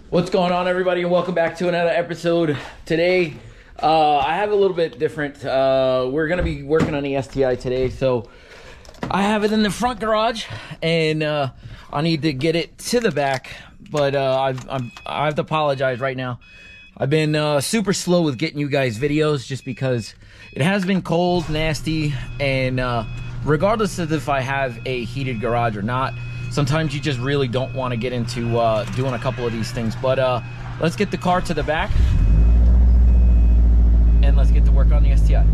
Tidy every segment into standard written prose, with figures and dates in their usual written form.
What's going on, everybody, and welcome back to another episode. Today I have a little bit different. We're gonna be working on the STI today, so I have it in the front garage and I need to get it to the back, but I have to apologize right now. I've been super slow with getting you guys videos just because it has been cold, nasty, and regardless of if I have a heated garage or not, sometimes you just really don't want to get into doing a couple of these things. But let's get the car to the back and let's get to work on the STI.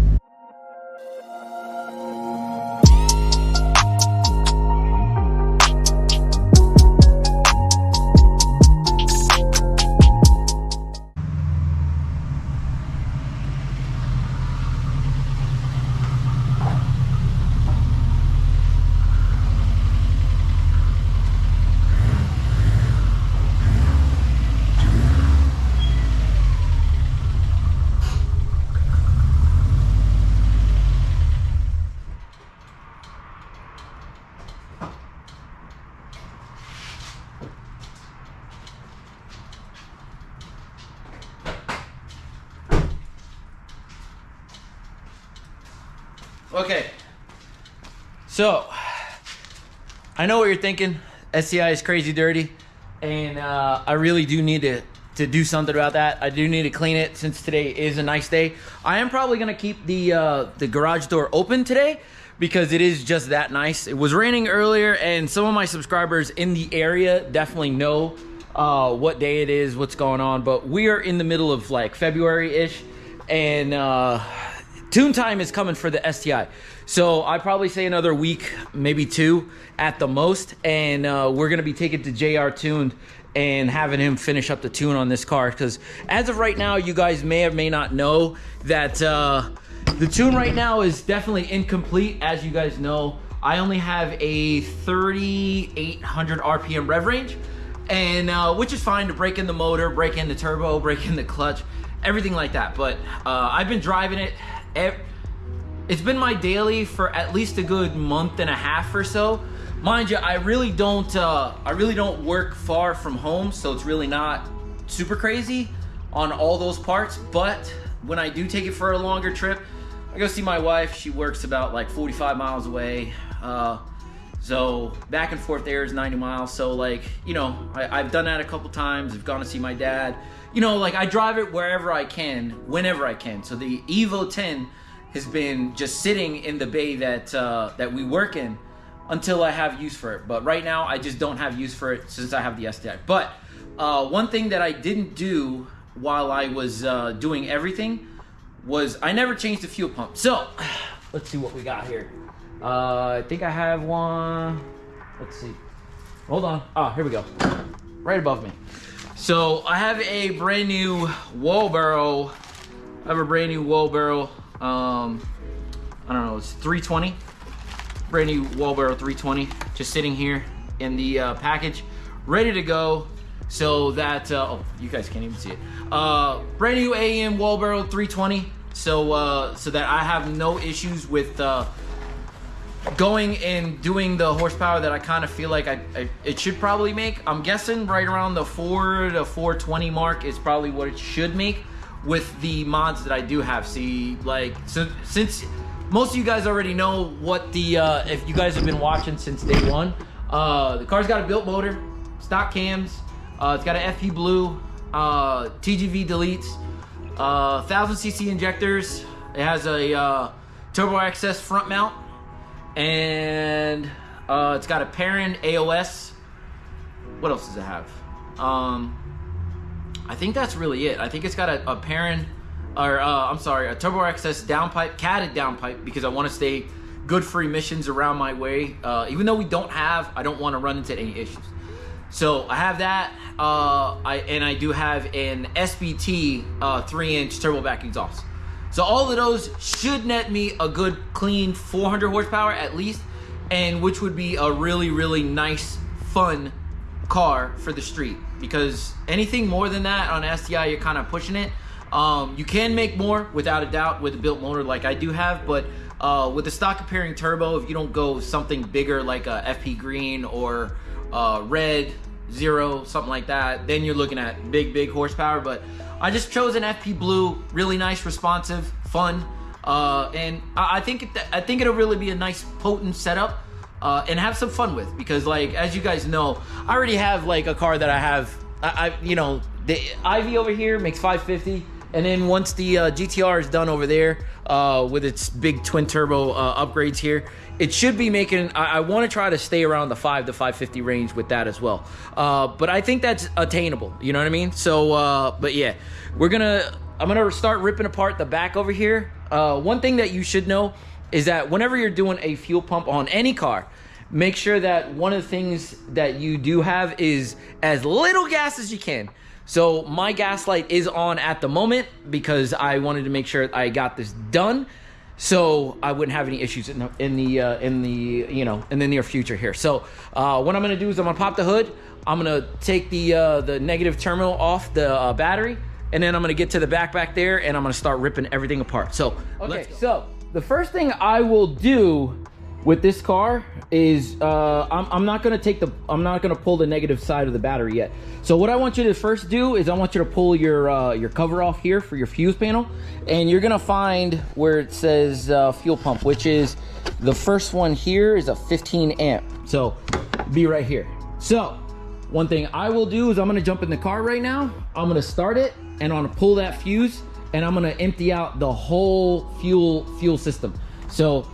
Okay, so I know what you're thinking. STI is crazy dirty, and I really do need to do something about that. I do need to clean it since today is a nice day. I am probably gonna keep the garage door open today because it is just that nice. It was raining earlier, and some of my subscribers in the area definitely know what day it is, what's going on. But we are in the middle of like February-ish, and tune time is coming for the STI. So I probably say another week, maybe two at the most. And we're going to be taking to JR Tuned and having him finish up the tune on this car. Because as of right now, you guys may or may not know that the tune right now is definitely incomplete. As you guys know, I only have a 3,800 RPM rev range, and which is fine to break in the motor, break in the turbo, break in the clutch, everything like that. But I've been driving it. It's been my daily for at least a good month and a half or so. Mind you, I really don't work far from home, so it's really not super crazy on all those parts. But when I do take it for a longer trip, I go see my wife. She works about like 45 miles away. So back and forth there is 90 miles. So like, you know, I've done that a couple times. I've gone to see my dad. You know, like I drive it wherever I can, whenever I can. So the Evo 10 has been just sitting in the bay that we work in until I have use for it. But right now, I just don't have use for it since I have the STI. But one thing that I didn't do while I was doing everything was I never changed the fuel pump. So let's see what we got here. I think I have one. Let's see. Hold on. Oh, here we go. Right above me. So I have a brand new wheelbarrow. I have a brand new wheelbarrow. I don't know, it's 320. Brand new wheelbarrow 320, just sitting here in the package, ready to go. So that oh, you guys can't even see it. Brand new AEM wheelbarrow 320. So that I have no issues with going and doing the horsepower that I kind of feel like it should probably make. I'm guessing right around the 4 to 420 mark is probably what it should make with the mods that I do have. See, like, so since most of you guys already know what the if you guys have been watching since day one, the car's got a built motor, stock cams, it's got an FP Blue, TGV deletes, 1000cc injectors. It has a turbo access front mount, and it's got a Perrin AOS. What else does it have? I think that's really it. I think it's got a Perrin, or I'm sorry, a turbo access downpipe, catted downpipe, because I want to stay good for emissions around my way. Even though we don't have, I don't want to run into any issues. So I have that, I do have an SBT 3-inch turbo back exhaust. So all of those should net me a good clean 400 horsepower at least, and which would be a really, really nice, fun car for the street. Because anything more than that on STI, you're kind of pushing it. You can make more without a doubt with a built motor like I do have, but with the stock comparing turbo, if you don't go something bigger like a FP Green or red, 0, something like that, then you're looking at big horsepower. But I just chose an FP Blue, really nice, responsive, fun, and I think it'll really be a nice, potent setup, and have some fun with, because like, as you guys know, I already have like a car that I have, you know, the Ivy over here makes 550, and then once the GTR is done over there, with its big twin turbo upgrades here, it should be making, I want to try to stay around the 5 to 550 range with that as well. But I think that's attainable, you know what I mean? So, but yeah, I'm gonna start ripping apart the back over here. One thing that you should know is that whenever you're doing a fuel pump on any car, make sure that one of the things that you do have is as little gas as you can. So my gas light is on at the moment because I wanted to make sure I got this done, so I wouldn't have any issues in the near future here. So what I'm gonna do is I'm gonna pop the hood. I'm gonna take the negative terminal off the battery, and then I'm gonna get to the back there, and I'm gonna start ripping everything apart. So okay, so the first thing I will do with this car is I'm not gonna pull the negative side of the battery yet. So what I want you to first do is I want you to pull your cover off here for your fuse panel, and you're gonna find where it says fuel pump, which is the first one here is a 15 amp. So be right here. So one thing I will do is I'm gonna jump in the car right now. I'm gonna start it, and I'm gonna pull that fuse, and I'm gonna empty out the whole fuel system. So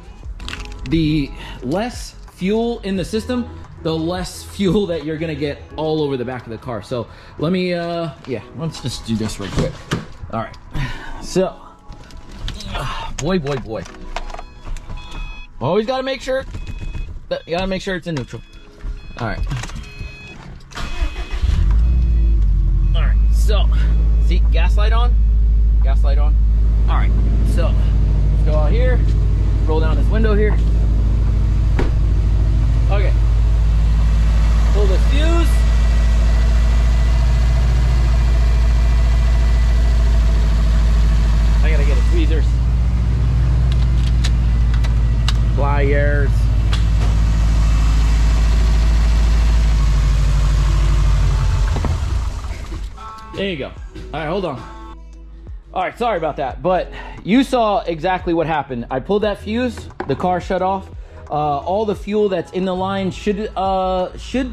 the less fuel in the system, the less fuel that you're gonna get all over the back of the car. So let me, yeah, let's just do this real quick. All right, so, boy. Always gotta make sure, you gotta make sure it's in neutral. All right. All right, so, see, gas light on? Gas light on. All right, so, let's go out here, roll down this window here. Okay, pull the fuse. I gotta get a tweezers, pliers. There you go. All right, hold on. All right, sorry about that, but you saw exactly what happened. I pulled that fuse, the car shut off. All the fuel that's in the line should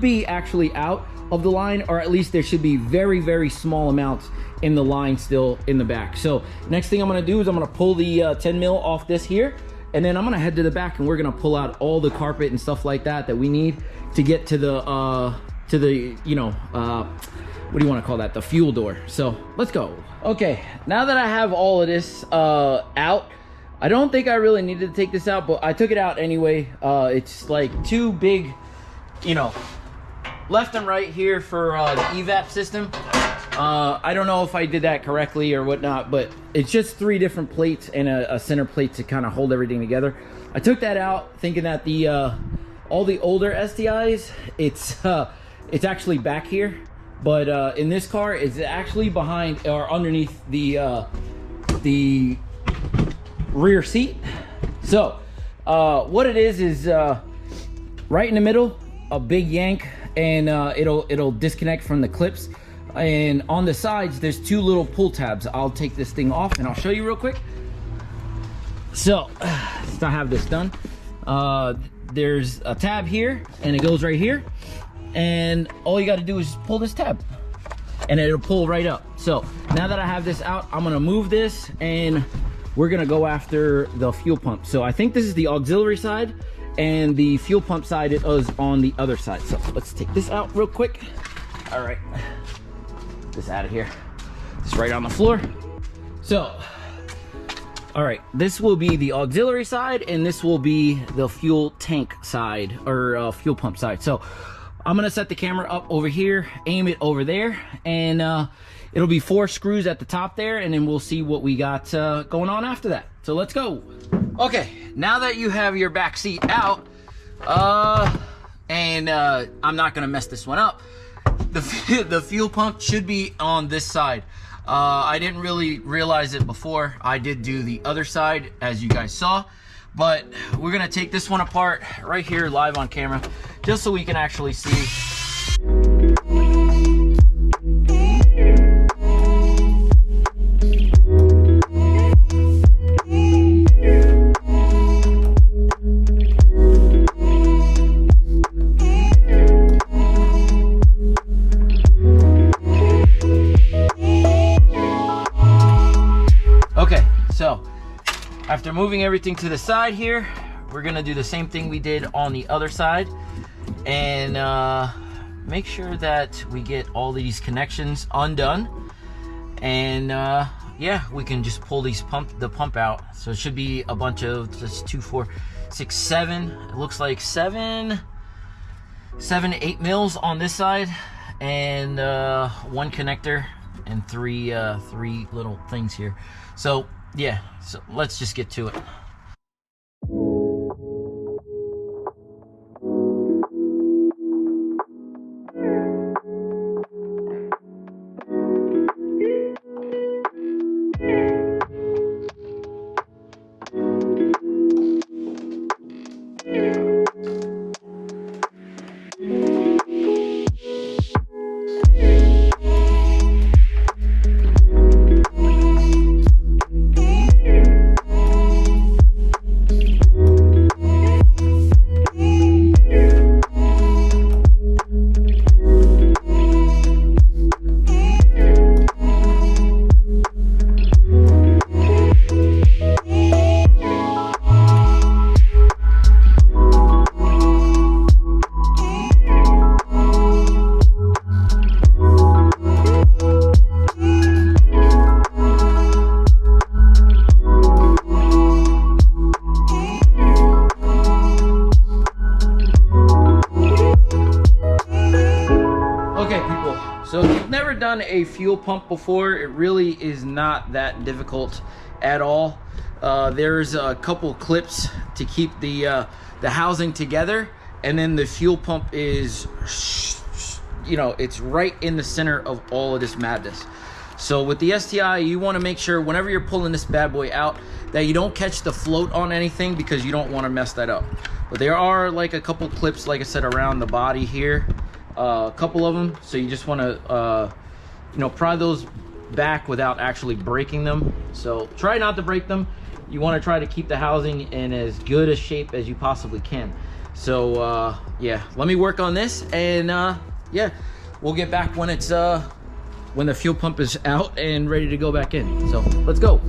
be actually out of the line, or at least there should be very small amounts in the line still in the back. So next thing I'm gonna do is I'm gonna pull the 10 mil off this here, and then I'm gonna head to the back, and we're gonna pull out all the carpet and stuff like that we need to get to the you know, what do you want to call that, the fuel door. So let's go. Okay, now that I have all of this out, I don't think I really needed to take this out, but I took it out anyway. It's like two big, you know, left and right here for the evap system. I don't know if I did that correctly or whatnot, but it's just 3 different plates and a center plate to kind of hold everything together. I took that out thinking that the all the older STIs, it's actually back here, but in this car, it's actually behind or underneath the rear seat. So what it is right in the middle, a big yank, and it'll disconnect from the clips, and on the sides there's 2 little pull tabs. I'll take this thing off and I'll show you real quick. So since I have this done, there's a tab here and it goes right here, and all you got to do is pull this tab and it'll pull right up. So now that I have this out, I'm gonna move this and we're gonna go after the fuel pump. So I think this is the auxiliary side, and the fuel pump side is on the other side. So let's take this out real quick. All right, this out of here. It's right on the floor. So, all right, this will be the auxiliary side, and this will be the fuel tank side, or fuel pump side. So I'm gonna set the camera up over here, aim it over there, and it'll be 4 screws at the top there, and then we'll see what we got going on after that. So let's go. Okay, now that you have your back seat out, and I'm not gonna mess this one up, the fuel pump should be on this side. I didn't really realize it before. I did do the other side, as you guys saw, but we're gonna take this one apart right here live on camera, just so we can actually see. After moving everything to the side here, we're gonna do the same thing we did on the other side, and make sure that we get all these connections undone. And yeah, we can just pull the pump out. So it should be a bunch of just 2, 4, 6, 7. It looks like 7 to 8 mils on this side, and 1 connector, and 3 little things here. So yeah, so let's just get to it. So if you've never done a fuel pump before, it really is not that difficult at all. There's a couple clips to keep the housing together, and then the fuel pump is, you know, it's right in the center of all of this madness. So with the STI, you want to make sure whenever you're pulling this bad boy out that you don't catch the float on anything, because you don't want to mess that up. But there are like a couple clips, like I said, around the body here. A couple of them, so you just want to you know, pry those back without actually breaking them. So try not to break them. You want to try to keep the housing in as good a shape as you possibly can. So yeah, let me work on this, and yeah, we'll get back when it's when the fuel pump is out and ready to go back in. So let's go.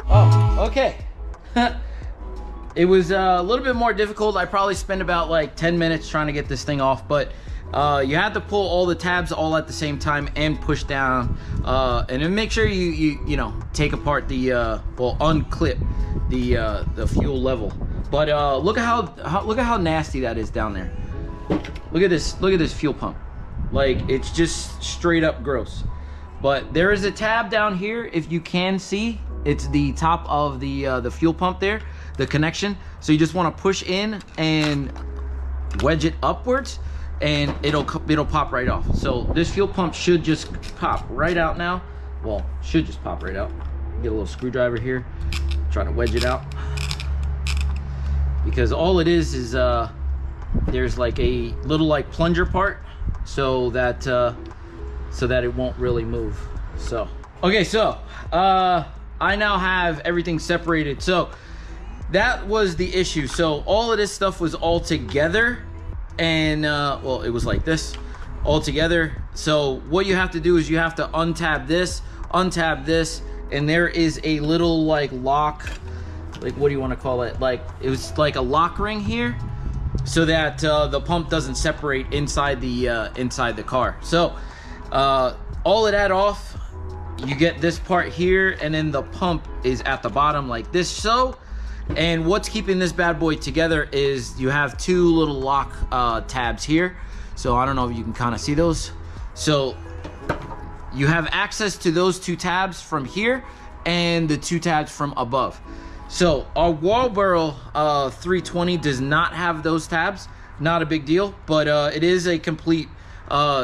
Oh, okay. It was a little bit more difficult. I probably spent about like 10 minutes trying to get this thing off, but you have to pull all the tabs all at the same time and push down, and then make sure you know, take apart the well, unclip the fuel level. But look at how nasty that is down there. Look at this fuel pump. Like, it's just straight up gross. But there is a tab down here, if you can see. It's the top of the fuel pump there, the connection. So you just want to push in and wedge it upwards, and it'll pop right off. So this fuel pump should just pop right out now. Well, should just pop right out. Get a little screwdriver here, try to wedge it out, because all it is there's like a little like plunger part, so that it won't really move. So okay, so I now have everything separated. So that was the issue. So all of this stuff was all together, and well, it was like this all together. So what you have to do is you have to untab this, and there is a little like lock, like, what do you want to call it? Like, it was like a lock ring here, so that the pump doesn't separate inside the car. So all of that off, you get this part here, and then the pump is at the bottom like this. So, and what's keeping this bad boy together is you have 2 little lock tabs here. So I don't know if you can kind of see those. So you have access to those 2 tabs from here and the 2 tabs from above. So our Walboro 320 does not have those tabs. Not a big deal, but it is a complete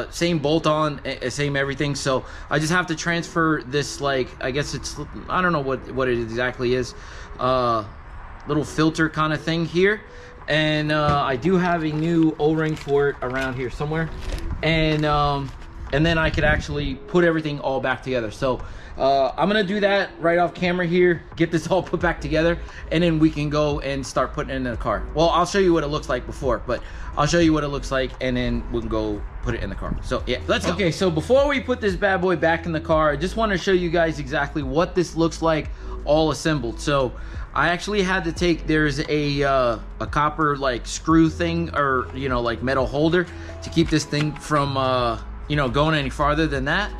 same bolt on, same everything. So I just have to transfer this, like, I guess it's, I don't know what it exactly is, little filter kind of thing here. And I do have a new O-ring for it around here somewhere. And and then I could actually put everything all back together. So I'm gonna do that right off camera here, get this all put back together, and then we can go and start putting it in the car. Well, I'll show you what it looks like before, but I'll show you what it looks like, and then we can go put it in the car. So yeah, let's go. Okay, so before we put this bad boy back in the car, I just want to show you guys exactly what this looks like all assembled. So I actually had to take, there's a copper like screw thing, or you know, like metal holder to keep this thing from you know, going any farther than that.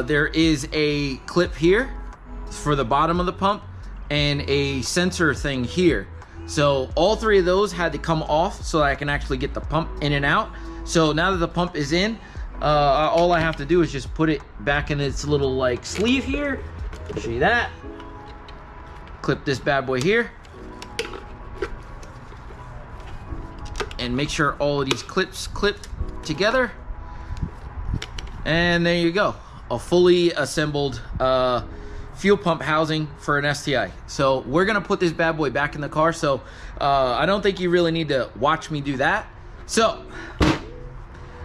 There is a clip here for the bottom of the pump and a sensor thing here. So all three of those had to come off so that I can actually get the pump in and out. So now that the pump is in, all I have to do is just put it back in its little like sleeve here. I'll show you that. Clip this bad boy here. And make sure all of these clips clip together. And there you go. A fully assembled fuel pump housing for an STI. So we're gonna put this bad boy back in the car. So I don't think you really need to watch me do that. So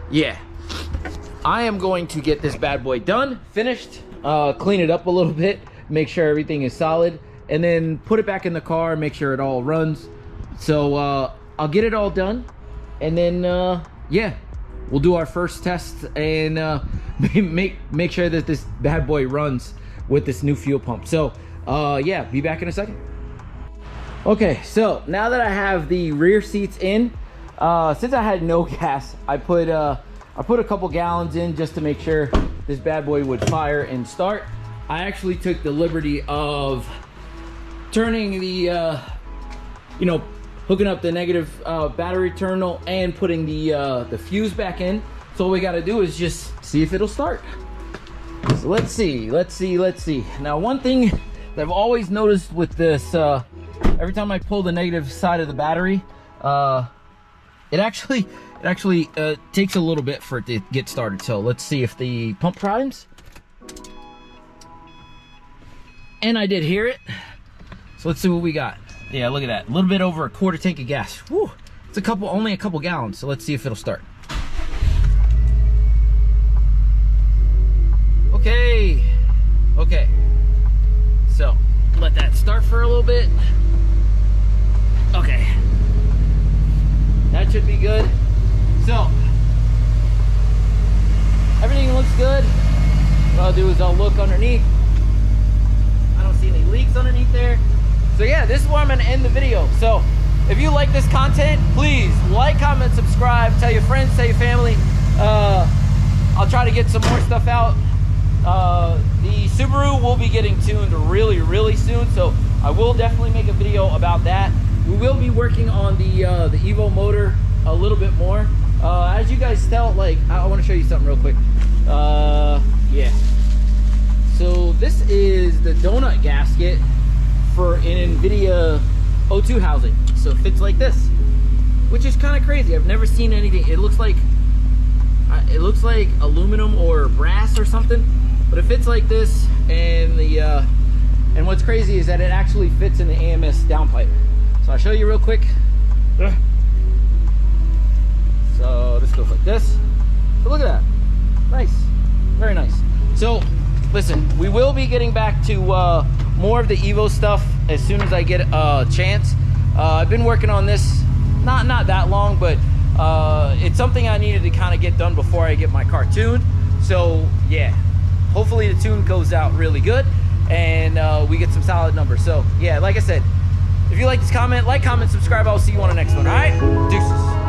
yeah, I am going to get this bad boy done, finished, clean it up a little bit, make sure everything is solid, and then put it back in the car, make sure it all runs. So I'll get it all done, and then yeah, we'll do our first test and make sure that this bad boy runs with this new fuel pump. So yeah, be back in a second. Okay, so now that I have the rear seats in, since I had no gas, I put a couple gallons in just to make sure this bad boy would fire and start. I actually took the liberty of turning the you know, hooking up the negative battery terminal and putting the fuse back in. So all we got to do is just see if it'll start. So let's see. Now, one thing that I've always noticed with this, every time I pull the negative side of the battery, it actually takes a little bit for it to get started. So let's see if the pump primes. And I did hear it. So let's see what we got. Yeah, look at that. A little bit over a quarter tank of gas. Whew. It's only a couple gallons. So let's see if it'll start. Okay. So let that start for a little bit. Okay. That should be good. So everything looks good. What I'll do is I'll look underneath. I don't see any leaks underneath there. So yeah, this is where I'm gonna end the video. So if you like this content, please like, comment, subscribe, tell your friends, tell your family. I'll try to get some more stuff out. The Subaru will be getting tuned really soon, so I will definitely make a video about that. We will be working on the Evo motor a little bit more. As you guys tell, like, I want to show you something real quick. Yeah. So this is the donut gasket for an NVIDIA O2 housing. So it fits like this, which is kind of crazy. I've never seen anything. It looks like aluminum or brass or something, but it fits like this. And and what's crazy is that it actually fits in the AMS downpipe. So I'll show you real quick. So this goes like this. So look at that. Nice, very nice. So listen, we will be getting back to more of the Evo stuff as soon as I get a chance. I've been working on this not that long, but it's something I needed to kind of get done before I get my car tuned. So yeah, hopefully the tune goes out really good and we get some solid numbers. So yeah, like I said, if you like this comment, subscribe. I'll see you on the next one. All right, deuces.